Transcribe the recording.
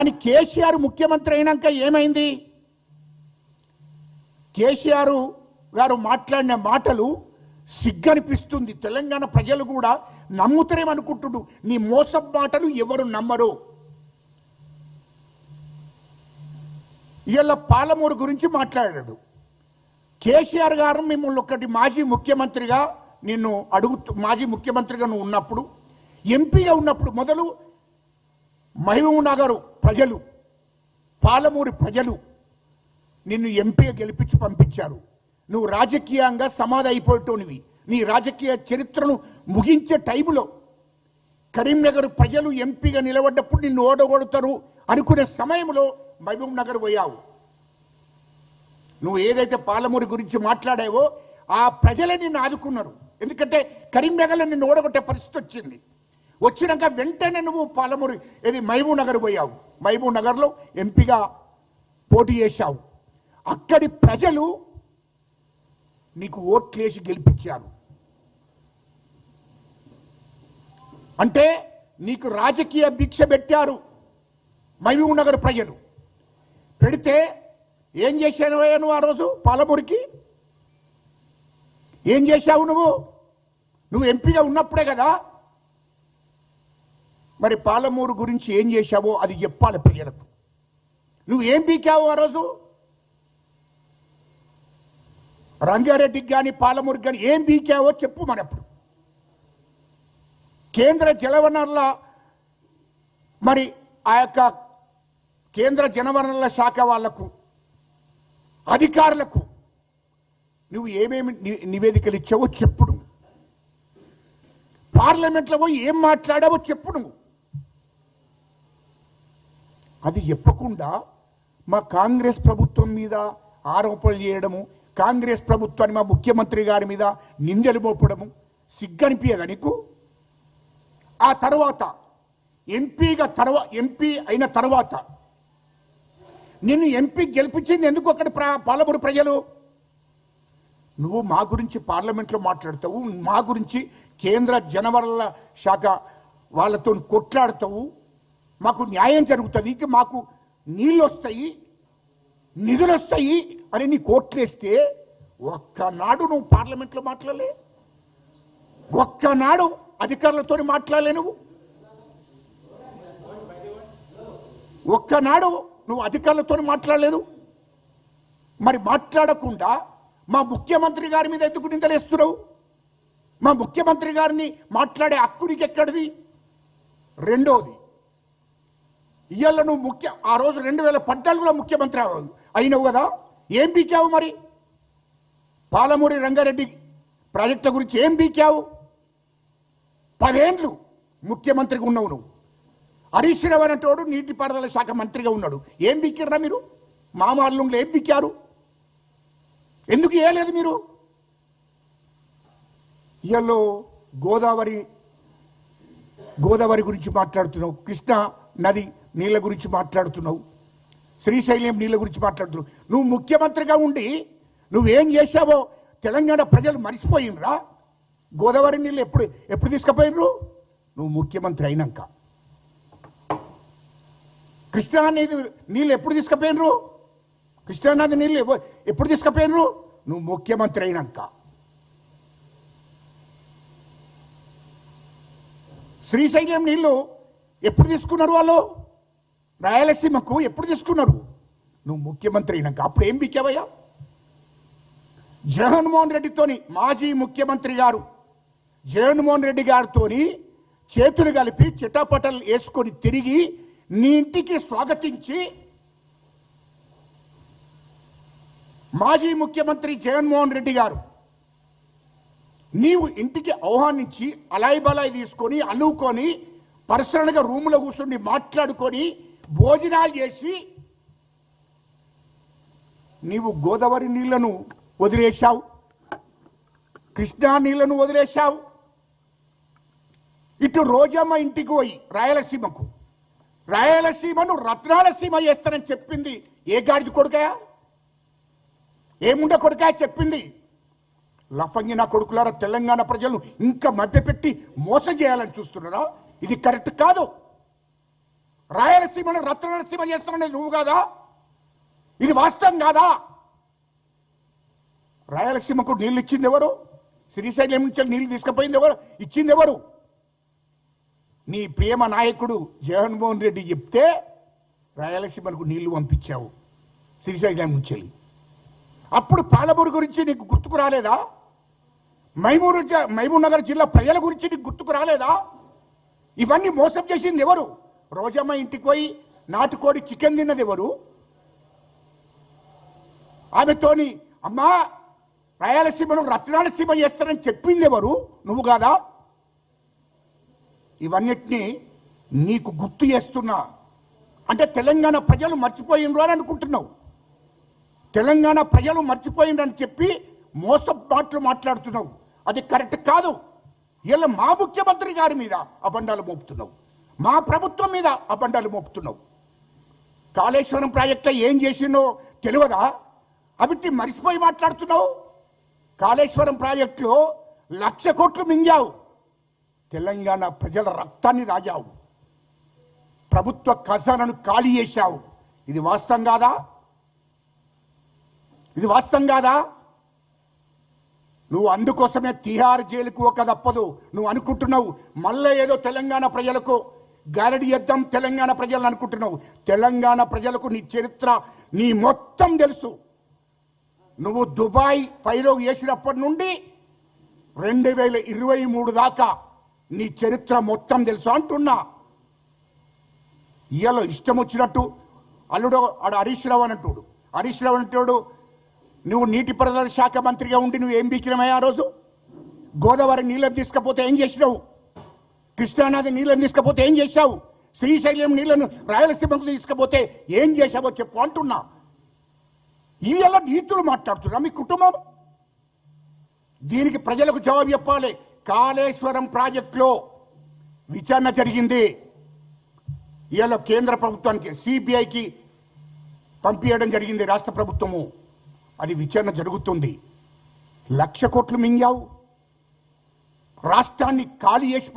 కానీ కేసీఆర్ ముఖ్యమంత్రి అయినాక ఏమైంది? కేసీఆర్ గారు మాట్లాడిన మాటలు సిగ్గనిపిస్తుంది. తెలంగాణ ప్రజలు కూడా నమ్ముతారేమనుకుంటుడు. నీ మోసం మాటలు ఎవరు నమ్మరు. ఇవాళ పాలమూరు గురించి మాట్లాడాడు కేసీఆర్ గారు. మిమ్మల్ని ఒకటి మాజీ ముఖ్యమంత్రిగా నిన్ను మాజీ ముఖ్యమంత్రిగా నువ్వు ఉన్నప్పుడు, ఎంపీగా ఉన్నప్పుడు మొదలు మహబూబ్ నగర్ ప్రజలు, పాలమూరు ప్రజలు నిన్ను ఎంపీగా గెలిపించి పంపించారు. నువ్వు రాజకీయంగా సమాధి అయిపోయేటోనివి. నీ రాజకీయ చరిత్రను ముగించే టైంలో కరీంనగర్ ప్రజలు ఎంపీగా నిలబడ్డప్పుడు నిన్ను ఓడగొడతారు అనుకునే సమయంలో మహబూబ్ నగర్ పోయావు. నువ్వు ఏదైతే పాలమూరు గురించి మాట్లాడావో ఆ ప్రజలే నిన్ను ఆదుకున్నారు. ఎందుకంటే కరీంనగర్లో నిన్ను ఓడగొట్టే పరిస్థితి వచ్చింది. వచ్చినాక వెంటనే నువ్వు పాలమూరు మహబూబ్ నగర్ పోయావు. మహబూబ్ నగర్లో ఎంపీగా పోటీ చేశావు. అక్కడి ప్రజలు నీకు ఓట్లేసి గెలిపించారు. అంటే నీకు రాజకీయ భిక్ష పెట్టారు మహబూబ్ నగర్ ప్రజలు. పెడితే ఏం చేశావు నువ్వు? ఆ రోజు పాలమూరుకి ఏం చేశావు నువ్వు ఎంపీగా ఉన్నప్పుడే కదా. మరి పాలమూరు గురించి ఏం చేశావో అది చెప్పాలి ప్రజలకు. నువ్వు ఏం పీకావు ఆ రోజు? రంగారెడ్డికి కానీ పాలమూరుకి కానీ ఏం పీకావో చెప్పు. మనప్పుడు కేంద్ర జలవనరుల మరి ఆ యొక్క కేంద్ర జలవనరుల శాఖ వాళ్లకు, అధికారులకు నువ్వు ఏమేమి నివేదికలు ఇచ్చావో చెప్పుడు. పార్లమెంట్లో పోయి ఏం మాట్లాడావో చెప్పు. నువ్వు అది చెప్పకుండా మా కాంగ్రెస్ ప్రభుత్వం మీద ఆరోపణలు చేయడము, కాంగ్రెస్ ప్రభుత్వాన్ని మా ముఖ్యమంత్రి గారి మీద నిందలు మోపడము సిగ్గనిపించదా నీకు? ఆ తర్వాత ఎంపీ అయిన తర్వాత నిన్ను ఎంపీ గెలిపించింది ఎందుకు అక్కడ పాలమూరు ప్రజలు? నువ్వు మా గురించి పార్లమెంట్లో మాట్లాడతావు, మా గురించి కేంద్ర జలవనరుల శాఖ వాళ్ళతో కొట్లాడతావు, మాకు న్యాయం జరుగుతుంది, మాకు నీళ్ళు వస్తాయి, నిధులు వస్తాయి అని నీ కోట్లేస్తే ఒక్కనాడు నువ్వు పార్లమెంట్లో మాట్లాడలే, ఒక్కనాడు అధికారులతో మాట్లాడలే, ఒక్కనాడు నువ్వు అధికారులతో మాట్లాడలేదు. మరి మాట్లాడకుండా మా ముఖ్యమంత్రి గారి మీద ఎందుకు నిందలేస్తున్నావు? మా ముఖ్యమంత్రి గారిని మాట్లాడే హక్కు నీకు ఎక్కడిది? రెండోది, ఇవాళ నువ్వు ఆ రోజు 2014లో ముఖ్యమంత్రి అయినవు కదా, ఏం పీకావు? మరి పాలమూరి రంగారెడ్డి ప్రాజెక్టుల గురించి ఏం పీకావు? 10 ఏళ్ళు ముఖ్యమంత్రిగా ఉన్నావు నువ్వు. హరీష్ రావు అనేటోడు నీటిపారుదల శాఖ మంత్రిగా ఉన్నాడు. ఏం పీకిర్రా మీరు? మామార్లంలో ఏం పీకారు? ఎందుకు వేయలేదు మీరు? ఇవాళ గోదావరి గురించి మాట్లాడుతున్నావు, కృష్ణా నది నీళ్ళ గురించి మాట్లాడుతున్నావు, శ్రీశైలం నీళ్ళ గురించి మాట్లాడుతున్నావు. నువ్వు ముఖ్యమంత్రిగా ఉండి నువ్వేం చేశావో తెలంగాణ ప్రజలు మర్చిపోయినరా? గోదావరి నీళ్ళు ఎప్పుడు తీసుకుపోయినరు? నువ్వు ముఖ్యమంత్రి అయినాక. కృష్ణా నది నీళ్ళు ఎప్పుడు తీసుకుపోయినరు? కృష్ణానది నీళ్ళు ఎప్పుడు తీసుకుపోయినరు? నువ్వు ముఖ్యమంత్రి అయినాక. శ్రీశైలం నీళ్ళు ఎప్పుడు తీసుకున్నారు? వాళ్ళు రాయలసీమకు ఎప్పుడు తీసుకున్నారు? నువ్వు ముఖ్యమంత్రి అయినాక. అప్పుడు ఏం బిక్కావయ్యా? జగన్మోహన్ రెడ్డితోని, మాజీ ముఖ్యమంత్రి గారు జగన్మోహన్ రెడ్డి గారితో చేతులు కలిపి చిటాపటలు వేసుకొని తిరిగి నీ ఇంటికి స్వాగతించి మాజీ ముఖ్యమంత్రి జగన్మోహన్ రెడ్డి గారు నీవు ఇంటికి ఆహ్వానించి అలాయి బలాయి తీసుకొని అల్లుకొని పర్సనల్గా రూములో కూర్చుని మాట్లాడుకొని భోజనాలు చేసి నీవు గోదావరి నీళ్లను వదిలేశావు, కృష్ణా నీళ్లను వదిలేశావు. ఇటు రోజమ్మ ఇంటికి పోయి రాయలసీమను రత్నాలసీమ చేస్తానని చెప్పింది ఏ గాడిది కొడుకయా? ఏముండ కొడుకయా చెప్పింది? లఫంగి నా కొడుకులారా, తెలంగాణ ప్రజలను ఇంకా మభ్యపెట్టి మోసం చేయాలని చూస్తున్నారా? ఇది కరెక్ట్ కాదు. రాయలసీమను రత్నసీమ చేస్తాననేది నువ్వు కాదా? ఇది వాస్తవం కాదా? రాయలసీమకు నీళ్ళు ఇచ్చింది ఎవరు? శ్రీశైలం నుంచి నీళ్లు తీసుకుపోయింది ఎవరు? ఇచ్చింది ఎవరు? నీ ప్రేమ నాయకుడు జగన్మోహన్ రెడ్డి చెప్తే రాయలసీమకు నీళ్లు పంపించావు శ్రీశైలం నుంచి. అప్పుడు పాలమూరు గురించి నీకు గుర్తుకు రాలేదా? మహబూబ్ నగర్ జిల్లా ప్రజల గురించి నీకు గుర్తుకు రాలేదా? ఇవన్నీ మోసం చేసింది ఎవరు? రోజమ్మ ఇంటికి పోయి నాటుకోడి చికెన్ తిన్నది ఎవరు? ఆమెతోని అమ్మా రాయలసీమను రత్నాలసీమ చేస్తారని చెప్పింది ఎవరు? నువ్వు కాదా? ఇవన్నిటినీ నీకు గుర్తు చేస్తున్నా. అంటే తెలంగాణ ప్రజలు మర్చిపోయినరు అని అనుకుంటున్నావు. తెలంగాణ ప్రజలు మర్చిపోయిందని చెప్పి మోసం మాటలు మాట్లాడుతున్నావు. అది కరెక్ట్ కాదు. ఇలా మా ముఖ్యమంత్రి గారి మీద అబండాలు మోపుతున్నావు, మా ప్రభుత్వం మీద అబండాలు మోపుతున్నావు. కాళేశ్వరం ప్రాజెక్టులో ఏం చేసినో తెలియదా? అవిటి మరిసిపోయి మాట్లాడుతున్నావు. కాళేశ్వరం ప్రాజెక్టులో 1,00,000 కోట్లు మింగావు. తెలంగాణ ప్రజల రక్తాన్ని రాజావు. ప్రభుత్వ ఖజానాను ఖాళీ చేశావు. ఇది వాస్తవం కాదా? ఇది వాస్తవం కాదా? నువ్వు అందుకోసమే తిహార్ జైలుకు ఒక తప్పదు నువ్వు అనుకుంటున్నావు. మళ్ళీ ఏదో తెలంగాణ ప్రజలకు గారడి చేద్దాం తెలంగాణ ప్రజలను అనుకుంటున్నావు. తెలంగాణ ప్రజలకు నీ చరిత్ర నీ మొత్తం తెలుసు. నువ్వు దుబాయ్ ఫైలో చేసినప్పటి నుండి 2023 దాకా నీ చరిత్ర మొత్తం తెలుసు అంటున్నా. ఇయ్యలో ఇష్టం వచ్చినట్టు అల్లుడు ఆడ హరీష్ రావు అంటాడు. హరీష్ రావు అంటాడు నువ్వు నీటిపారుదల శాఖ మంత్రిగా ఉండి నువ్వు ఏం బీకినమయ్యా? ఆ రోజు గోదావరి నీళ్ళని తీసుకపోతే ఏం చేసినావు? కృష్ణానది నీళ్ళని తీసుకపోతే ఏం చేశావు? శ్రీశైలం నీళ్లను రాయలసీమకు తీసుకపోతే ఏం చేశావో చెప్పు అంటున్నా. ఇవాళ నీతులు మాట్లాడుతున్నా మీ కుటుంబం. దీనికి ప్రజలకు జవాబు చెప్పాలి. కాళేశ్వరం ప్రాజెక్టులో విచారణ జరిగింది. ఇవాళ కేంద్ర ప్రభుత్వానికి సిబిఐకి పంపించడం జరిగింది రాష్ట్ర ప్రభుత్వము. అది విచారణ జరుగుతుంది. 1,00,000 కోట్లు మింగావు. రాష్ట్రాన్ని ఖాళీ చేసి